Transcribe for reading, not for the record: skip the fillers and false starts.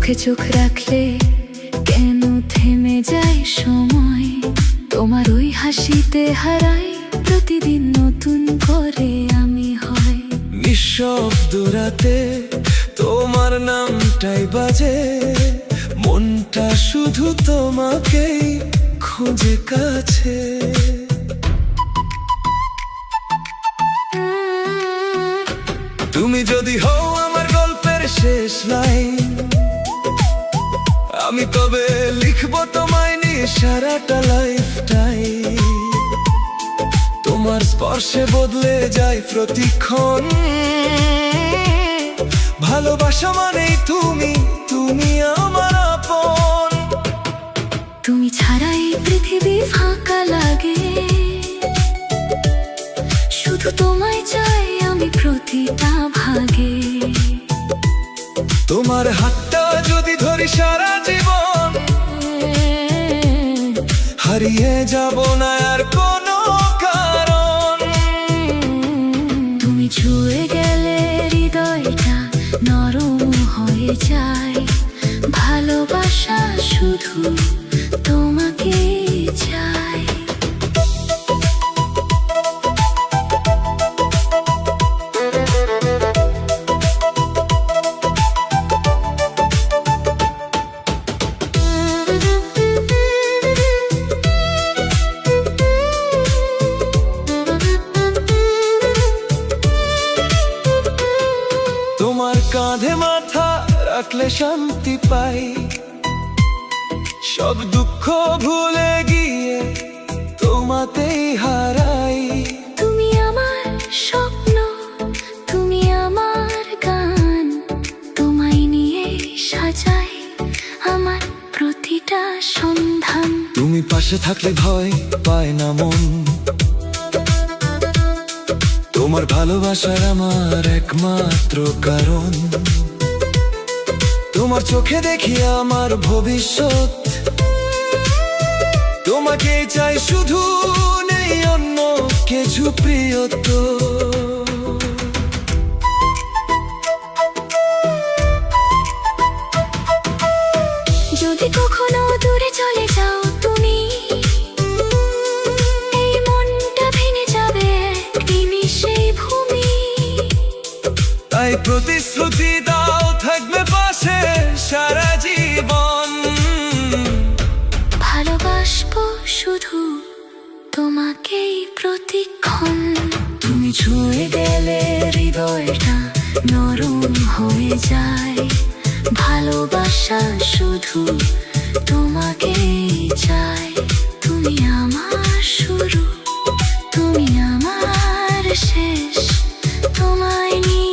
চোখে চোখ রাখলে কেন থেমে যায় সময়? তোমার ওই হাসিতে হারাই প্রতিদিন নতুন করে আমি হয়। নিঃশব্দ রাতে তোমার নামটাই বাজে, মনটা শুধু তোমাকেই খোঁজে কাছে। তুমি যদি হও আমার গল্পের শেষ লাইন, আমি তবে লিখবো তোমায় নিয়ে সারাটা লাইফটাই। তোমার স্পর্শে বদলে যায় প্রতিক্ষণ, ভালোবাসা মানেই তুমি, তুমি আমার আপন। তুমি ছাড়াই পৃথিবী ফাঁকা লাগে, শুধু তোমায় চাই আমি প্রতিটা ভাগে। তোমার হাতটা যদি ধরি সারা জীবন, হারিয়ে যাব না আর কোনো কারণ। তুমি ছুঁয়ে গেলে হৃদয়টা নরম হয়ে যায়, ভালোবাসা শুধু তোমাকে চাই। তোমার কাঁধে মাথা রাখলে শান্তি পাই, সব দুঃখ ভুলে গিয়ে তোমাতেই হারাই। তুমি আমার স্বপ্ন, তুমি আমার গান, তোমায় নিয়ে সাজাই আমার প্রতিটা সন্ধান। তুমি পাশে থাকলে ভয় পায় না মন, তোমার ভালোবাসার আমার একমাত্র কারণ। তোমার চোখে দেখি আমার ভবিষ্যৎ, তোমাকে চাই শুধু, নেই অন্য কিছু প্রিয়ত। যদি কখনো দূরে চলে যাও তুমি, এই মনটা ভেঙে যাবে একদিনই সেই ভূমি। তাই প্রতিশ্রুতি দাও থাকবে পাশে সারা জীবন। ভালোবাসবো শুধু তোমাকেই প্রতিক্ষণ। তুমি ছুঁয়ে গেলে হৃদয়টা নরম হয়ে যায়, ভালোবাসা শুধু তোমাকেই চাই। তুমি আমার শুরু, তুমি আমার শেষ, তোমায় নিয়ে